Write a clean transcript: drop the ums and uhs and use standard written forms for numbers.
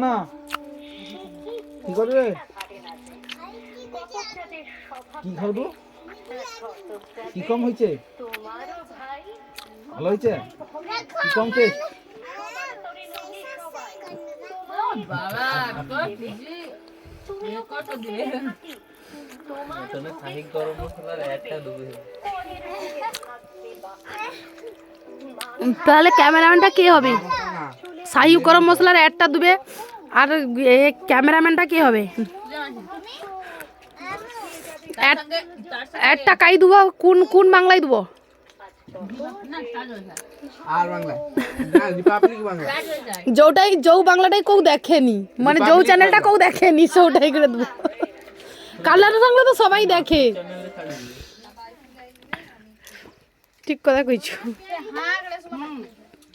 না কি করবে কি খাবো কি কম হয়েছে ভালো হয়েছে কি কম টেস্ট তাহলে ক্যামেরাম্যানটা কে হবে? শাহি গরম মশলার অ্যাডটা দিবে আর ক্যামেরাম্যানটা কে হবে? অ্যাডটা কাই দেবো? কোন কোন বাংলায় দেবো? যৌটাই যৌ বাংলাটাই কেউ দেখেনি, মানে যৌ চ্যানেলটা কেউ দেখেনি, সেটাই করে দেবো। কালার বাংলা তো সবাই দেখে। ঠিক কথা কইছো।